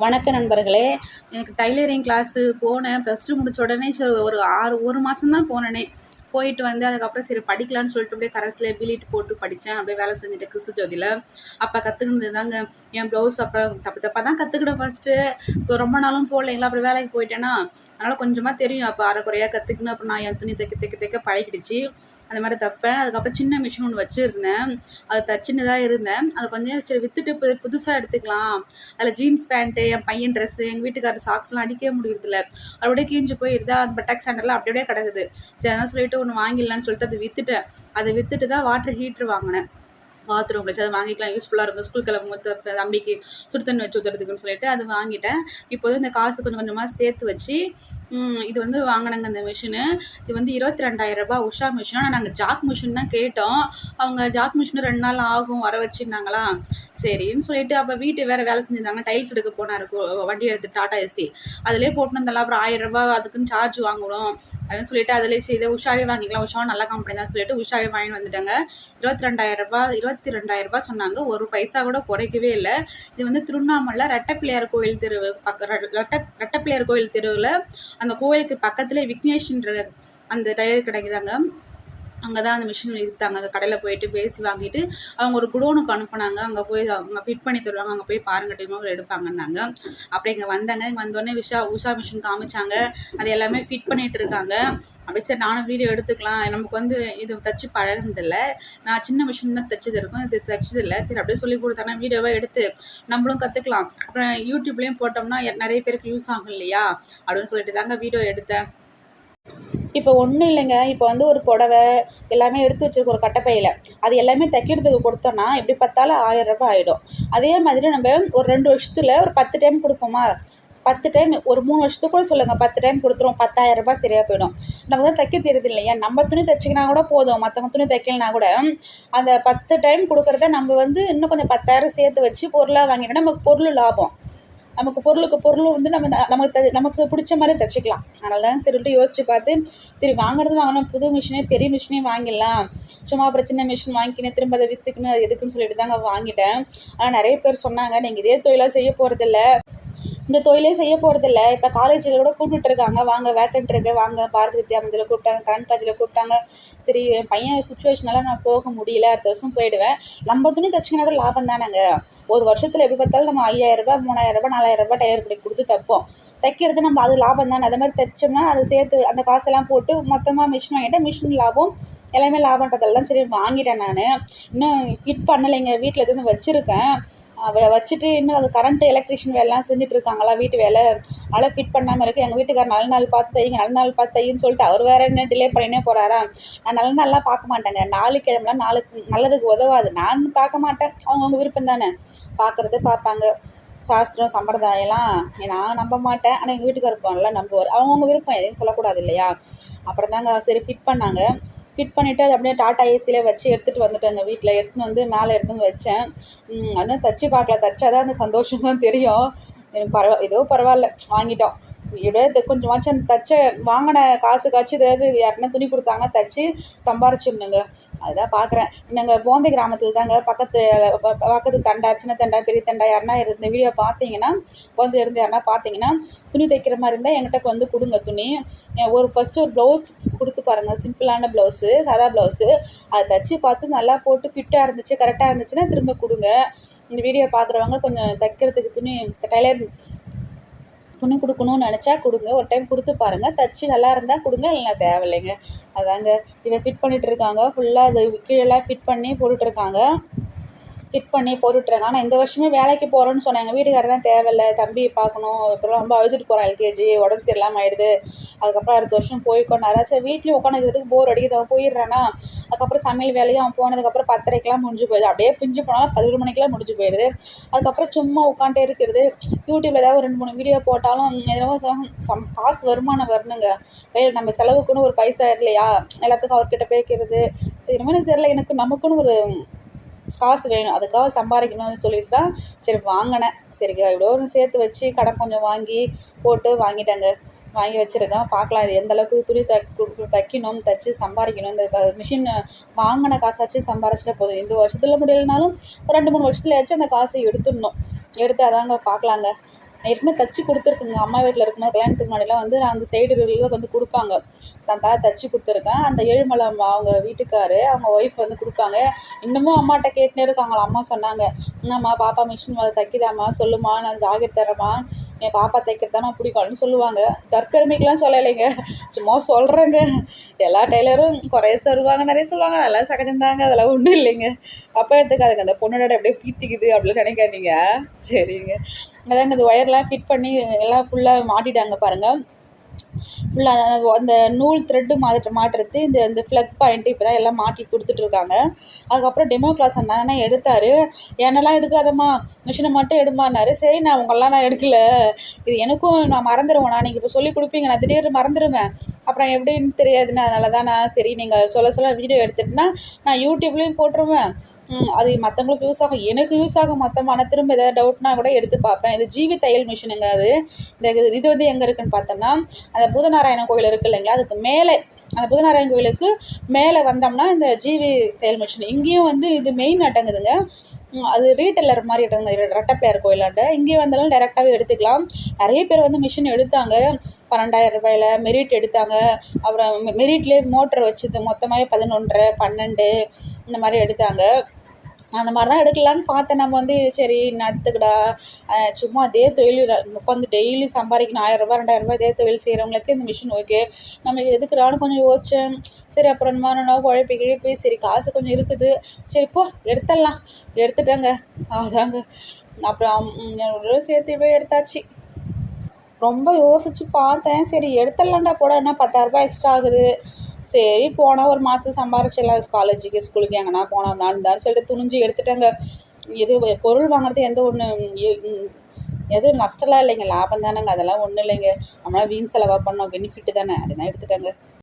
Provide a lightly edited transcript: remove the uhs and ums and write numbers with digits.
வணக்க நண்பர்களே. எனக்கு டைலரிங் கிளாஸு போனேன். +2 முடிச்ச உடனே சரி ஒரு மாதம் தான் போனேனே. போயிட்டு வந்து அதுக்கப்புறம் சரி படிக்கலான்னு சொல்லிட்டு அப்படியே கரஸ்ல பிலிட் போட்டு படித்தேன். அப்படியே வேலை செஞ்சுட்டு கிறிஸ்து ஜோதியில். அப்போ கற்றுக்கினது தாங்க என் ப்ளவுஸ். அப்புறம் தப்பு தப்பாக தான் கற்றுக்கிட்டேன் ஃபஸ்ட்டு. இப்போ ரொம்ப நாளும் போடலைங்களா, அப்புறம் வேலைக்கு போயிட்டேன்னா அதனால் கொஞ்சமாக தெரியும். அப்போ அரைக்குறையாக கற்றுக்கினேன். அப்புறம் நான் என் துணி தைக்க பழகிடுச்சு. அந்த மாதிரி தைப்பேன். அதுக்கப்புறம் சின்ன மிஷின் ஒன்று வச்சுருந்தேன். அது தச்சுன்னு தான் இருந்தேன். அது கொஞ்சம் சரி விற்றுட்டு புதுசாக எடுத்துக்கலாம். அதில் ஜீன்ஸ் பேண்ட்டு, என் பையன் ட்ரெஸ்ஸு, எங்கள் வீட்டுக்காரர் சாக்ஸ்லாம் அடிக்கவே முடியறதில்ல. அப்படியே கீஞ்சு போயிருதா, அந்த பட்டாக் சாண்டெல்லாம் அப்படியே கிடக்குது. சரி அதான் சொல்லிட்டு ஒன்று வாங்கிடலான்னு சொல்லிட்டு அதை விற்றுட்டேன். அதை விற்றுட்டு தான் வாட்டர் ஹீட்ரு வாங்கினேன். பாத்ரூமில் சரி அதை வாங்கிக்கலாம், யூஸ்ஃபுல்லாக இருக்கும் ஸ்கூல் கிளம்பும்போது தம்பிக்கு சுடு தண்ணி வச்சு ஊற்றுறதுக்குன்னு சொல்லிட்டு அது வாங்கிட்டேன். இப்போ வந்து இந்த காசு கொஞ்சம் கொஞ்சமாக சேர்த்து வச்சு இது வந்து வாங்கினாங்க இந்த மிஷினு. இது வந்து 22,000 உஷா மிஷின். ஆனால் நாங்கள் ஜாக் மிஷின் தான் கேட்டோம். அவங்க ஜாக் மிஷினு 2 நாள் ஆகும் வர வச்சுருந்தாங்களா. சரின்னு சொல்லிட்டு அப்போ வீட்டு வேறு வேலை செஞ்சுருந்தாங்க. டைல்ஸ் எடுக்க போனார் வண்டி எடுத்து டாட்டா ஏசி. அதிலே போட்டு வந்தாலும் அப்புறம் 1000 அதுக்குன்னு சார்ஜ் வாங்கணும் அப்படின்னு சொல்லிட்டு அதிலே செய்த உஷாவே வாங்கிக்கலாம். உஷாவும் நல்ல கம்பெனி தான் சொல்லிட்டு உஷாவே வாங்கிட்டு வந்துட்டாங்க. 22,000 சொன்னாங்க. ஒரு பைசா கூட குறைக்கவே இல்லை. இது வந்து திருவண்ணாமலை ரெட்டப்பிள்ளையார் கோயில் தெரு ரெட்டப்பிள்ளையார் கோயில் தெருவில் அந்த கோயிலுக்கு பக்கத்துல விக்னேஷ்ன்ற அந்த டயர் கிடைக்குதாங்க. அங்கே தான் அந்த மிஷின் இருக்காங்க. அந்த கடையில் போயிட்டு பேசி வாங்கிட்டு அவங்க ஒரு குடோனுக்கு அனுப்புனாங்க. அங்கே போய் அவங்க ஃபிட் பண்ணி தருவாங்க. அங்கே போய் பாருங்க டெமோ எடுப்பாங்கன்னாங்க. அப்படியே இங்கே வந்தாங்க. இங்கே வந்தோடனே உஷா மிஷின் காமிச்சாங்க. அது எல்லாமே ஃபிட் பண்ணிட்டு இருக்காங்க. அப்படியே சரி நானும் வீடியோ எடுத்துக்கலாம். நமக்கு வந்து இது தச்சு பழகுனதில்லை. நான் சின்ன மிஷின் தான் தைச்சது இருக்கும், இது தைச்சதில்லை. சரி அப்படியே சொல்லி கொடுத்தாங்க. வீடியோவாக எடுத்து நம்மளும் கற்றுக்கலாம். அப்புறம் யூடியூப்லேயும் போட்டோம்னா நிறைய பேருக்கு யூஸ் ஆகும் இல்லையா அப்படின்னு சொல்லிட்டு தாங்க வீடியோ எடுத்தேன். இப்போ ஒன்றும் இல்லைங்க. இப்போ வந்து ஒரு புடவை எல்லாமே எடுத்து வச்சுருக்கோம் ஒரு கட்டைப்பையில். அது எல்லாமே தைக்கிறதுக்கு கொடுத்தோன்னா எப்படி பார்த்தாலும் 1000 ஆகிடும். அதே மாதிரி நம்ம ஒரு 2 வருஷத்தில் ஒரு 10 டைம் கொடுப்போமா, 10 டைம் ஒரு 3 வருஷத்துக்கு கூட சொல்லுங்கள், 10 டைம் கொடுத்துருவோம், 10,000 சரியாக போயிடும். நம்ம தான் தைக்க தெரியுது இல்லையா, நம்ம துணி தைச்சிக்கினா கூட போதும், மற்றவங்க துணி தைக்கலனா கூட அந்த 10 டைம் கொடுக்குறத நம்ம வந்து இன்னும் கொஞ்சம் 10,000 சேர்த்து வச்சு பொருளாக வாங்கிட்டோன்னா நமக்கு பொருள் லாபம். நமக்கு பொருள் வந்து நமக்கு பிடிச்ச மாதிரி தைச்சிக்கலாம். அதனால தான் சரிட்டு யோசிச்சு பார்த்து சரி வாங்கணும், புது மிஷினே பெரிய மிஷினே வாங்கிடலாம். சும்மா அப்புறம் சின்ன மிஷின் வாங்கிக்கினேன் திரும்ப அதை விற்றுக்குன்னு அது எதுக்குன்னு சொல்லிட்டு தாங்க வாங்கிட்டேன். ஆனால் நிறைய பேர் சொன்னாங்க நீங்கள் இதே தொழிலாக செய்ய போகிறதில்ல, இந்த தொழிலே செய்ய போகிறதில்ல. இப்போ காலேஜில் கூட கூப்பிட்டுருக்காங்க, வாங்க வேக்கண்ட் இருக்குது, வாங்க பாரதி வித்யா மந்திரில் கூப்பிட்டாங்க, கரண்ட் ராஜில் கூப்பிட்டாங்க. சரி என் பையன் சுச்சுவேஷனால நான் போக முடியல, அடுத்த வருஷம் போயிடுவேன். நம்ம துணி தைச்சிங்கன்னா கூட லாபம் தானேங்க. ஒரு வருஷத்தில் எப்படி பார்த்தாலும் நம்ம 5,000 3,000 4,000 டயர் படி கொடுத்து தைப்போம். தைக்கிறது நம்ம அது லாபம் தானே. அதை மாதிரி தைச்சோம்னா அதை சேர்த்து அந்த காசெல்லாம் போட்டு மொத்தமாக மிஷின் வாங்கிட்டேன். மிஷின் லாபம் எல்லாமே லாபன்றதெல்லாம் சரி வாங்கிட்டேன். நான் இன்னும் ஃபிட் பண்ணலைங்க, வீட்டில் எதுவும் வச்சுருக்கேன். வச்சுட்டு இன்னும் அது கரண்ட்டு எலக்ட்ரிஷியன் வேலைலாம் செஞ்சுட்டு இருக்காங்களா வீட்டு வேலை, அதெல்லாம் ஃபிட் பண்ணாமல் இருக்குது. எங்கள் வீட்டுக்கார் நல்ல நாள் பார்த்து தையின்னு சொல்லிட்டு அவர் வேறு என்ன டிலே பண்ணினே போகிறாரா. நான் நல்ல நாள்லாம் பார்க்க மாட்டேங்க. 4 கிழமெலாம் நல்லதுக்கு உதவாது. நான் பார்க்க மாட்டேன், அவங்கவுங்க விருப்பம் தானே. பார்க்குறது பார்ப்பாங்க. சாஸ்திரம் சம்பிரதாயம்லாம் நான் நம்ப மாட்டேன். ஆனால் எங்கள் வீட்டுக்காரர் நல்லா நம்புவார். அவங்கவுங்க விருப்பம், எதையும் சொல்லக்கூடாது இல்லையா. அப்புறம் தாங்க சரி ஃபிட் பண்ணாங்க. ஃபிட் பண்ணிவிட்டு அது அப்படியே டாட்டா ஏசியில் வச்சு எடுத்துகிட்டு வந்துட்டேங்க. வீட்டில் எடுத்துன்னு வந்து மேலே எடுத்துன்னு வச்சேன். இன்னும் தைச்சி பார்க்கல, தைச்சாதான் அந்த சந்தோஷம் தான் தெரியும். எனக்கு ஏதோ பரவாயில்ல வாங்கிட்டோம். எப்படியாவது கொஞ்சமாச்சும் அந்த வாங்கின காசுக்காச்சும் ஏதாவது யாருன்னா துணி கொடுத்தாங்கன்னா தைச்சி சம்பாரிச்சிடணுங்க. அதுதான் பார்க்குறேன். நாங்கள் போந்தை கிராமத்தில் தாங்க பக்கத்து தண்டா, சின்ன தண்டா, பெரிய தண்டா யாருன்னா இந்த வீடியோ பார்த்தீங்கன்னா, போந்தை இருந்து யாருன்னா பார்த்தீங்கன்னா துணி தைக்கிற மாதிரி இருந்தால் என்கிட்ட வந்து கொடுங்க துணி. ஃபஸ்ட்டு ஒரு ப்ளவுஸ் கொடுத்து பாருங்கள், சிம்பிளான ப்ளவுஸு, சாதா ப்ளவுஸு. அதை தைச்சி பார்த்து நல்லா போட்டு ஃபிட்டாக இருந்துச்சு, கரெக்டாக இருந்துச்சுன்னா திரும்ப கொடுங்க. இந்த வீடியோ பார்க்குறவங்க கொஞ்சம் தைக்கிறதுக்கு டைலர் துணி கொடுக்கணும்னு நினச்சா கொடுங்க. ஒரு டைம் கொடுத்து பாருங்கள், தைச்சி நல்லா இருந்தால் கொடுங்க, இல்லைன்னா தேவையில்லைங்க. அதாங்க இவன் ஃபிட் பண்ணிகிட்ருக்காங்க. ஃபுல்லாக அது கீழெல்லாம் ஃபிட் பண்ணி போட்டுட்ருக்காங்க. ஆனால் இந்த வருஷமே வேலைக்கு போகிறேன்னு சொன்னாங்க. வீட்டுக்காரர் தான் தேவையில்லை, தம்பி பார்க்கணும், அப்புறம் ரொம்ப அழுதுட்டு போகிறான், எல்கேஜி உடம்பு சரியில்லாமல் ஆகிடுது, அதுக்கப்புறம் அடுத்த வருஷம் போய்க்கோனாரா. சரி வீட்லேயும் உட்காந்துக்கிறதுக்கு போர் அடிக்குது, அவன் போயிடுறானா. அதுக்கப்புறம் சமையல் வேலையும் அவன் போனதுக்கப்புறம் 10:30க்கெலாம் முடிஞ்சு போயிடுது. அப்படியே பிஞ்சு போனாலும் 11 மணிக்கெலாம் முடிஞ்சு போயிடுது. அதுக்கப்புறம் சும்மா உட்காந்துட்டே இருக்கிறது. யூடியூப்பில் ஏதாவது ஒரு 2-3 வீடியோ போட்டாலும் எதோ காசு வருமானம் வரணுங்க. நம்ம செலவுக்குன்னு ஒரு பைசா இல்லையா, எல்லாத்துக்கும் அவர்கிட்ட பேக்கிறது. இது என்னமோ எனக்கு தெரியல, நமக்குன்னு ஒரு காசு வேணும், அதுக்காக சம்பாதிக்கணும்னு சொல்லிட்டு தான் சரி வாங்கினேன். சரிங்க எவ்வளோ ஒன்று சேர்த்து வச்சு கடன் கொஞ்சம் வாங்கி போட்டு வாங்கிட்டேங்க. வாங்கி வச்சுருக்கேன். பார்க்கலாம் இது எந்தளவுக்கு துணி தைக்கணும், தைச்சி சம்பாதிக்கணும். இந்த மிஷின் வாங்கின காசாச்சும் சம்பாரிச்சிட்டா போதும். இந்த வருஷத்தில் முடியலைனாலும் ஒரு 2-3 வருஷத்துலயாச்சும் அந்த காசை எடுத்துடணும். எடுத்து அதாங்க பார்க்கலாங்க. ஏற்கனவே தச்சு கொடுத்துருக்குங்க. அம்மா வீட்டில் இருக்கும்போது கல்யாணத்துக்கு முன்னாடிலாம் வந்து நான் அந்த சைடு வந்து கொடுப்பாங்க. நான் தச்சு கொடுத்துருக்கேன். அந்த ஏழுமலை அம்மா அவங்க வீட்டுக்காரு அவங்க ஒய்ஃப் வந்து கொடுப்பாங்க. இன்னமும் அம்மாட்ட கேட்டுனே இருக்காங்களா. அம்மா சொன்னாங்க, என்னம்மா பாப்பா மிஷின் தைக்குதாம்மா, சொல்லுமா, நான் ஜாக்கெட் தரேம்மா, என் பாப்பா தைக்கிறதாம்மா பிடிக்கும் அப்படின்னு சொல்லுவாங்க. தற்கருமைக்கெலாம் சொல்லலைங்க, சும்மா சொல்கிறேங்க. எல்லா டெய்லரும் குறைய தருவாங்க, நிறைய சொல்லுவாங்க, அதெல்லாம் சகஜம்தாங்க, அதெல்லாம் ஒன்றும் இல்லைங்க. அப்போ எடுத்துக்காதுங்க, அந்த பொண்ணோட அப்படியே பீத்திக்குது அப்படின்னு நினைக்காதீங்க. சரிங்க. அதாங்க இந்த ஒயர்லாம் ஃபிட் பண்ணி எல்லாம் ஃபுல்லாக மாட்டிட்டாங்க பாருங்கள். ஃபுல்லாக அந்த நூல் த்ரெட்டு மாட்டுறது இந்த ஃப்ளக் பாயிண்ட்டு இப்போ தான் எல்லாம் மாட்டி கொடுத்துட்ருக்காங்க. அதுக்கப்புறம் டெமோ கிளாஸ் அந்த அண்ணன் எடுத்தார். என்னெல்லாம் எடுக்காதம்மா, மிஷினை மட்டும் எடுமான்னாரு. சரி, நான் உங்களெலாம் நான் எடுக்கல, இது எனக்கும் நான் மறந்துடுவேன், நான் நீங்கள் இப்போ சொல்லி கொடுப்பீங்க, நான் திடீர்னு மறந்துடுவேன், அப்புறம் எப்படின்னு தெரியாதுன்னு, அதனால தான் நான் சரி நீங்கள் சொல்ல வீடியோ எடுத்துட்டுனா நான் யூடியூப்லேயும் போட்டுருவேன், அது மற்றவங்களுக்கு யூஸ் ஆகும், எனக்கு யூஸ் ஆகும் மொத்தமாக. நான் திரும்ப ஏதாவது டவுட்னா கூட எடுத்து பார்ப்பேன். இது ஜிவி தையல் மிஷினுங்க. அது இது வந்து எங்கே இருக்குதுன்னு பார்த்தோம்னா, அந்த பூதநாராயணன் கோயில் இருக்குது இல்லைங்களா, அதுக்கு மேலே, அந்த பூதநாராயணன் கோயிலுக்கு மேலே வந்தோம்னா இந்த ஜிவி தையல் மிஷின். இங்கேயும் வந்து இது மெயின் அடங்குதுங்க. அது ரீட்டெய்லர் மாதிரி அடங்குது ரெட்டப்பிள்ளையார் கோயிலாண்ட. இங்கேயும் வந்தாலும் டைரெக்டாகவே எடுத்துக்கலாம். நிறைய பேர் வந்து மிஷின் எடுத்தாங்க 12,000 ரூபாயில். மெரிட் எடுத்தாங்க. அப்புறம் மெரிட்லேயே மோட்டர் வச்சுது மொத்தமாகவே 11.5 12 இந்த மாதிரி எடுத்தாங்க. அந்த மாதிரி தான் எடுக்கலான்னு பார்த்தேன். நம்ம வந்து சரி நடத்துக்கடா, சும்மா அதே தொழில் உட்காந்து டெய்லி சம்பாதிக்கணும் 1000 ரூபா 2000 ரூபா இதே தொழில் செய்கிறவங்களுக்கு இந்த மிஷின் ஓகே. நம்ம எதுக்குடான்னு கொஞ்சம் யோசித்தேன். சரி, அப்புறம் என்ன குழப்பி கிழப்பி, சரி காசு கொஞ்சம் இருக்குது, சரி இப்போ எடுத்துடலாம், எடுத்துட்டேங்க. அதாங்க. அப்புறம் என்னோட சேர்த்து போய் எடுத்தாச்சு. ரொம்ப யோசித்து பார்த்தேன். சரி எடுத்துடலாண்டா போட, என்ன 10,000 ரூபாய் எக்ஸ்ட்ரா ஆகுது, சரி போனால் ஒரு மாதம் சம்பாரிச்சிடலாம், காலேஜுக்கு ஸ்கூலுக்கு எங்கன்னா போனால் நான் தான் சொல்லிட்டு துணிஞ்சு எடுத்துட்டேங்க. இது பொருள் வாங்குறது எதுவும் நஷ்டம்லாம் இல்லைங்க, லாபம் தானேங்க, அதெல்லாம் ஒன்றும் இல்லைங்க. நம்மளால் வீண் செலவாக பண்ணோம், பெனிஃபிட்டு தானே, அப்படி தான் எடுத்துட்டேங்க.